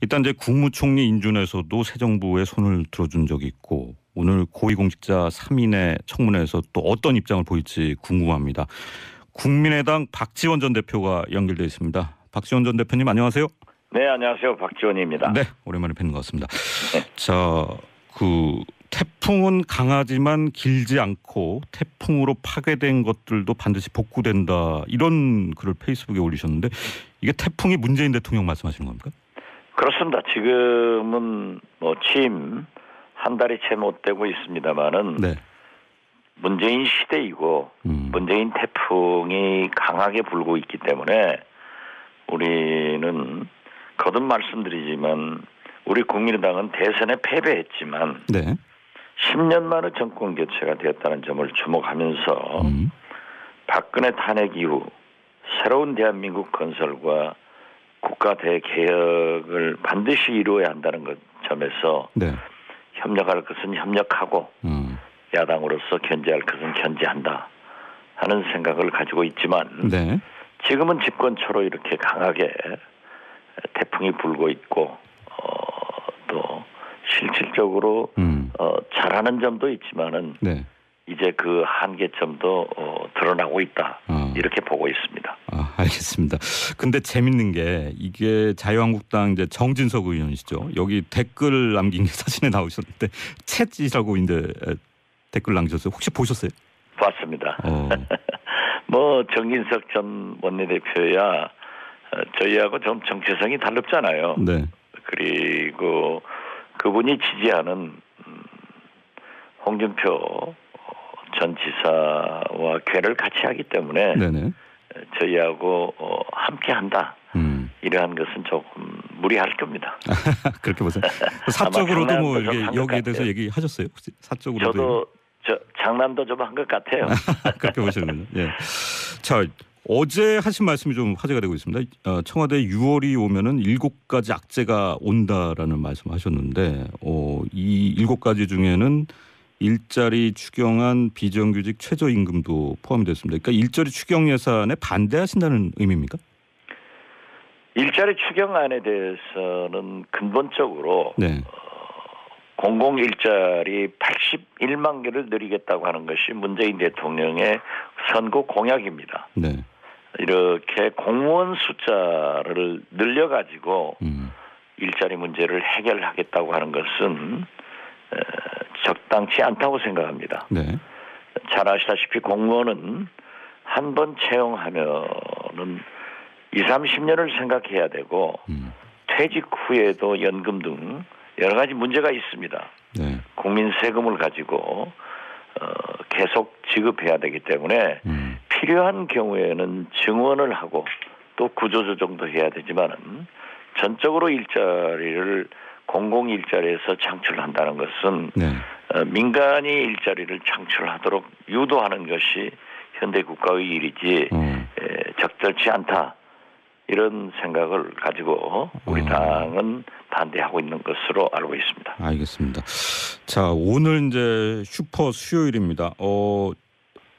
일단 이제 국무총리 인준에서도 새 정부의 손을 들어준 적이 있고 오늘 고위공직자 3인의 청문회에서 또 어떤 입장을 보일지 궁금합니다. 국민의당 박지원 전 대표가 연결되어 있습니다. 박지원 전 대표님 안녕하세요. 네, 안녕하세요. 박지원입니다. 네, 오랜만에 뵙는 것 같습니다. 자, 태풍은 강하지만 길지 않고 태풍으로 파괴된 것들도 반드시 복구된다. 이런 글을 페이스북에 올리셨는데 이게 태풍이 문재인 대통령 말씀하시는 겁니까? 그렇습니다. 지금은 취임 한 달이 채 못 되고 있습니다만은 네. 문재인 시대이고 문재인 태풍이 강하게 불고 있기 때문에 우리는 거듭 말씀드리지만 우리 국민의당은 대선에 패배했지만 네. 10년 만에 정권 교체가 되었다는 점을 주목하면서 박근혜 탄핵 이후 새로운 대한민국 건설과 국가 대개혁을 반드시 이루어야 한다는 점에서 네. 협력할 것은 협력하고 야당으로서 견제할 것은 견제한다 하는 생각을 가지고 있지만 네. 지금은 집권초로 이렇게 강하게 태풍이 불고 있고 또 실질적으로 잘하는 점도 있지만은 네. 이제 그 한계점도 드러나고 있다 이렇게 보고 있습니다. 알겠습니다. 근데 재밌는 게 이게 자유한국당 이제 정진석 의원이시죠. 여기 댓글 남긴 게 사진에 나오셨는데 챗이라고 이제 댓글 남기셨어요. 혹시 보셨어요? 봤습니다. 정진석 전 원내대표야 저희하고 좀 정체성이 다릅잖아요. 네. 그리고 그분이 지지하는 홍준표 전 지사와 궤를 같이 하기 때문에 네네. 저희하고 함께한다. 이러한 것은 조금 무리할 겁니다. 그렇게 보세요. 사적으로도 뭐 여기에 대해서 얘기하셨어요? 혹시 사적으로도? 저도 장난도 좀 한 것 같아요. 그렇게 보시는군요. 예. 자, 어제 하신 말씀이 좀 화제가 되고 있습니다. 청와대 6월이 오면은 7가지 악재가 온다라는 말씀하셨는데, 이 7가지 중에는 일자리 추경안 비정규직 최저임금도 포함이 됐습니다. 그러니까 일자리 추경 예산에 반대하신다는 의미입니까? 일자리 추경안에 대해서는 근본적으로 네. 공공 일자리 81만 개를 늘리겠다고 하는 것이 문재인 대통령의 선거 공약입니다. 네. 이렇게 공무원 숫자를 늘려가지고 일자리 문제를 해결하겠다고 하는 것은 적당치 않다고 생각합니다. 네. 잘 아시다시피 공무원은 한 번 채용하면은 20, 30년을 생각해야 되고 퇴직 후에도 연금 등 여러 가지 문제가 있습니다. 네. 국민 세금을 가지고 계속 지급해야 되기 때문에 필요한 경우에는 증원을 하고 또 구조조정도 해야 되지만은 전적으로 일자리를 공공 일자리에서 창출한다는 것은 네. 민간이 일자리를 창출하도록 유도하는 것이 현대 국가의 일이지 적절치 않다. 이런 생각을 가지고 우리 당은 반대하고 있는 것으로 알고 있습니다. 알겠습니다. 자, 오늘 이제 슈퍼 수요일입니다.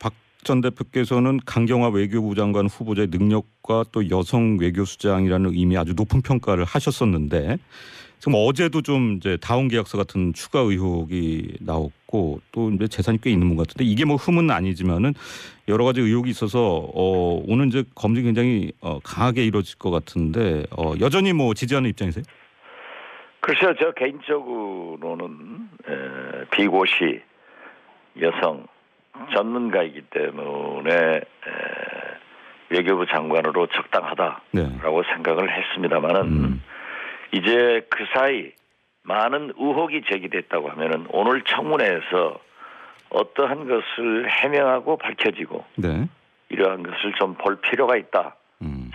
박 전 대표께서는 강경화 외교부 장관 후보자의 능력과 또 여성 외교수장이라는 의미 아주 높은 평가를 하셨었는데 지금 어제도 좀 이제 다운 계약서 같은 추가 의혹이 나왔고 또 이제 재산이 꽤 있는 분 같은데 이게 뭐 흠은 아니지만은 여러 가지 의혹이 있어서 오늘 이제 검증이 굉장히 강하게 이루어질 것 같은데 여전히 뭐 지지하는 입장이세요? 글쎄요, 저 개인적으로는 비고시 여성 전문가이기 때문에 외교부 장관으로 적당하다라고 생각을 했습니다만은 이제 그 사이 많은 의혹이 제기됐다고 하면은 오늘 청문회에서 어떠한 것을 해명하고 밝혀지고 네. 이러한 것을 좀 볼 필요가 있다.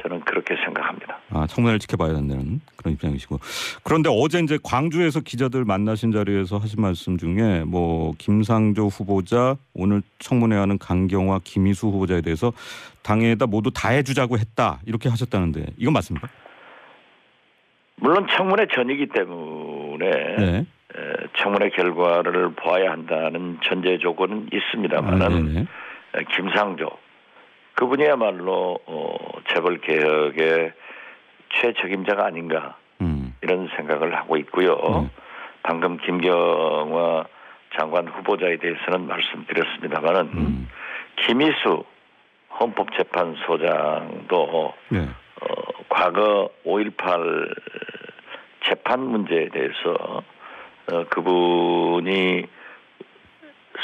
저는 그렇게 생각합니다. 청문회를 지켜봐야 된다는 그런 입장이시고. 그런데 어제 이제 광주에서 기자들 만나신 자리에서 하신 말씀 중에 뭐 김상조 후보자 오늘 청문회하는 강경화 김희수 후보자에 대해서 당에다 모두 다 해주자고 했다 이렇게 하셨다는데 이건 맞습니까? 물론 청문회 전이기 때문에 네. 청문회 결과를 보아야 한다는 전제 조건은 있습니다만은 김상조 그분이야말로 재벌 개혁의 최적임자가 아닌가 이런 생각을 하고 있고요. 방금 김경화 장관 후보자에 대해서는 말씀드렸습니다만은 김희수 헌법재판소장도 네. 과거 5.18 재판 문제에 대해서 그분이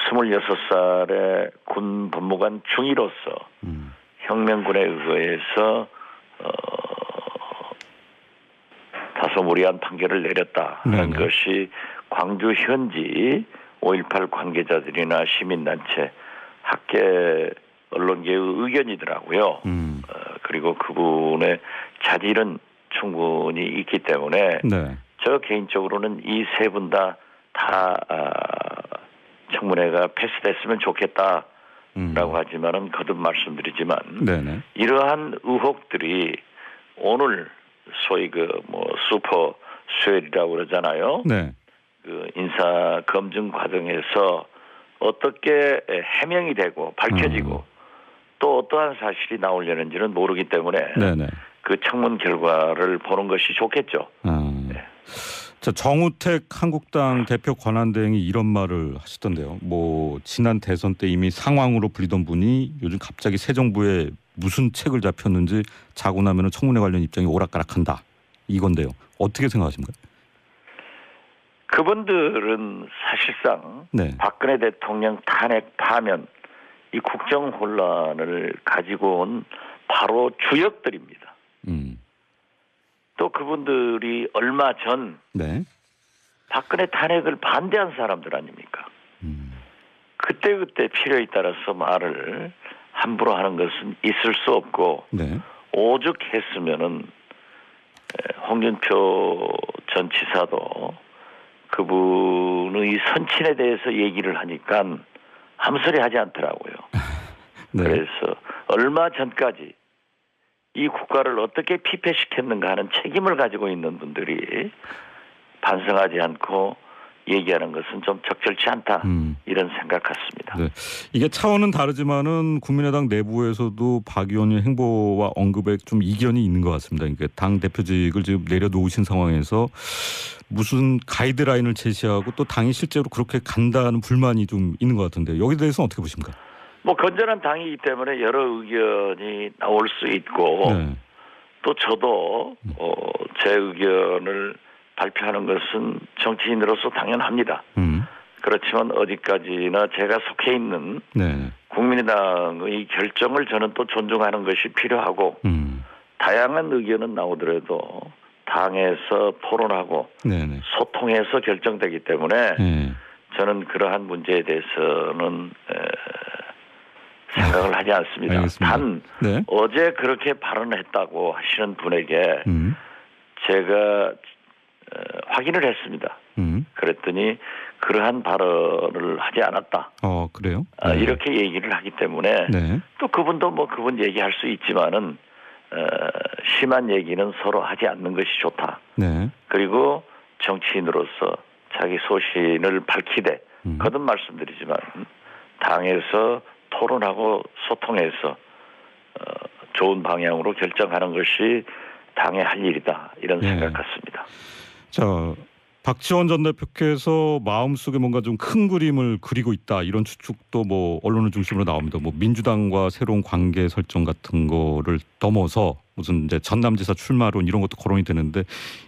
26살의 군 법무관 중위로서 혁명군에 의거해서 다소 무리한 판결을 내렸다는 것이 광주 현지 5.18 관계자들이나 시민단체, 학계, 언론계의 의견이더라고요. 그리고 그분의 자질은 충분히 있기 때문에 네. 저 개인적으로는 이 세 분 다 청문회가 패스됐으면 좋겠다라고 하지만은 거듭 말씀드리지만 네네. 이러한 의혹들이 오늘 소위 슈퍼 수혈이라고 그러잖아요. 네. 그 인사 검증 과정에서 어떻게 해명이 되고 밝혀지고 또 어떠한 사실이 나오려는지는 모르기 때문에 네네. 그 청문 결과를 보는 것이 좋겠죠. 네. 자, 정우택 한국당 대표 권한대행이 이런 말을 하시던데요. 뭐 지난 대선 때 이미 상황으로 불리던 분이 요즘 갑자기 새 정부에 무슨 책을 잡혔는지 자고 나면은 청문회 관련 입장이 오락가락한다. 이건데요. 어떻게 생각하십니까? 그분들은 사실상 네. 박근혜 대통령 탄핵 파면 이 국정 혼란을 가지고 온 바로 주역들입니다. 또 그분들이 얼마 전 네. 박근혜 탄핵을 반대한 사람들 아닙니까? 그때그때 필요에 따라서 말을 함부로 하는 것은 있을 수 없고 네. 오죽했으면은 홍준표 전 지사도 그분의 선친에 대해서 얘기를 하니까 아무 소리 하지 않더라고요. 네. 그래서 얼마 전까지 이 국가를 어떻게 피폐시켰는가 하는 책임을 가지고 있는 분들이 반성하지 않고 얘기하는 것은 좀 적절치 않다. 이런 생각 같습니다. 네. 이게 차원은 다르지만은 국민의당 내부에서도 박 의원의 행보와 언급에 좀 이견이 있는 것 같습니다. 그러니까 당 대표직을 지금 내려놓으신 상황에서 무슨 가이드라인을 제시하고 또 당이 실제로 그렇게 간다는 불만이 좀 있는 것 같은데 여기에 대해서는 어떻게 보십니까? 뭐 건전한 당이기 때문에 여러 의견이 나올 수 있고 네. 또 저도 제 의견을 발표하는 것은 정치인으로서 당연합니다. 그렇지만 어디까지나 제가 속해 있는 네. 국민의당의 결정을 저는 또 존중하는 것이 필요하고 다양한 의견은 나오더라도 당에서 토론하고 네네. 소통해서 결정되기 때문에 네. 저는 그러한 문제에 대해서는 생각을 하지 않습니다. 알겠습니다. 단 네. 어제 그렇게 발언했다고 하시는 분에게 제가 확인을 했습니다. 그랬더니 그러한 발언을 하지 않았다. 그래요? 네. 이렇게 얘기를 하기 때문에 네. 또 그분도 뭐 그분 얘기할 수 있지만은 심한 얘기는 서로 하지 않는 것이 좋다. 네. 그리고 정치인으로서 자기 소신을 밝히되 거듭 말씀드리지만 당에서 토론하고 소통해서 좋은 방향으로 결정하는 것이 당의 할 일이다. 이런 네. 생각 같습니다. 자, 박지원 전 대표께서 마음속에 뭔가 좀 큰 그림을 그리고 있다. 이런 추측도 뭐 언론을 중심으로 나옵니다. 뭐 민주당과 새로운 관계 설정 같은 거를 넘어서 무슨 이제 전남지사 출마론 이런 것도 거론이 되는데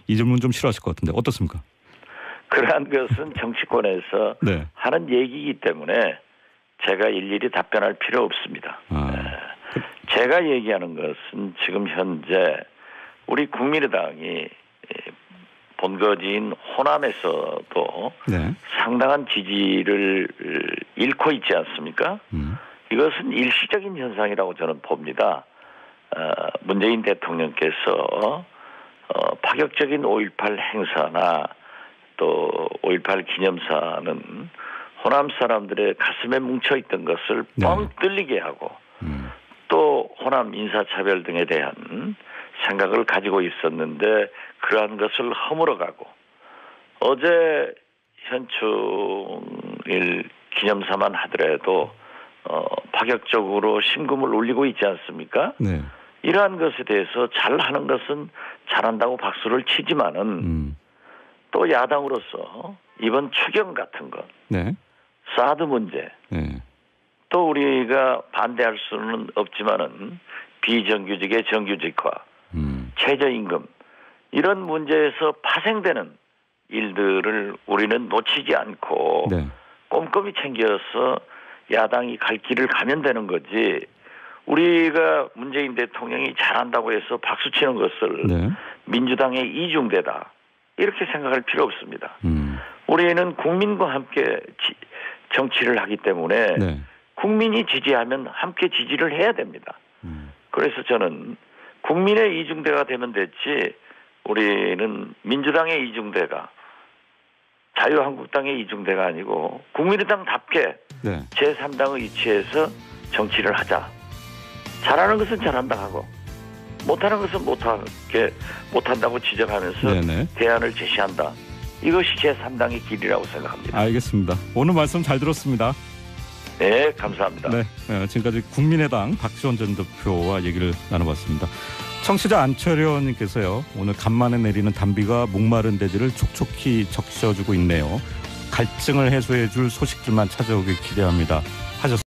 이 질문 좀 싫어하실 것 같은데 어떻습니까? 그러한 것은 정치권에서 네. 하는 얘기이기 때문에 제가 일일이 답변할 필요 없습니다. 제가 얘기하는 것은 지금 현재 우리 국민의당이 본거지인 호남에서도 네. 상당한 지지를 잃고 있지 않습니까? 이것은 일시적인 현상이라고 저는 봅니다. 문재인 대통령께서 파격적인 5.18 행사나 또 5.18 기념사는 호남 사람들의 가슴에 뭉쳐있던 것을 뻥 뚫리게 하고 또 호남 인사차별 등에 대한 생각을 가지고 있었는데 그러한 것을 허물어가고 어제 현충일 기념사만 하더라도 파격적으로 심금을 울리고 있지 않습니까? 네. 이러한 것에 대해서 잘하는 것은 잘한다고 박수를 치지만은 또 야당으로서 이번 추경 같은 것, 네. 사드 문제, 네. 또 우리가 반대할 수는 없지만은 비정규직의 정규직화, 최저임금 이런 문제에서 파생되는 일들을 우리는 놓치지 않고 네. 꼼꼼히 챙겨서 야당이 갈 길을 가면 되는 거지. 우리가 문재인 대통령이 잘한다고 해서 박수치는 것을 네. 민주당의 이중대다 이렇게 생각할 필요 없습니다. 우리는 국민과 함께 정치를 하기 때문에 네. 국민이 지지하면 함께 지지를 해야 됩니다. 그래서 저는 국민의 이중대가 되면 됐지 우리는 민주당의 이중대가 자유한국당의 이중대가 아니고 국민의당답게 네. 제3당의 위치에서 정치를 하자. 잘하는 것은 잘한다 하고 못하는 것은 못한다고 지적하면서 네네. 대안을 제시한다. 이것이 제3당의 길이라고 생각합니다. 알겠습니다. 오늘 말씀 잘 들었습니다. 네, 감사합니다. 네, 지금까지 국민의당 박지원 전 대표와 얘기를 나눠봤습니다. 청취자 안철현 님께서요. 오늘 간만에 내리는 단비가 목마른 대지를 촉촉히 적셔주고 있네요. 갈증을 해소해 줄 소식들만 찾아오길 기대합니다. 하셨습니다.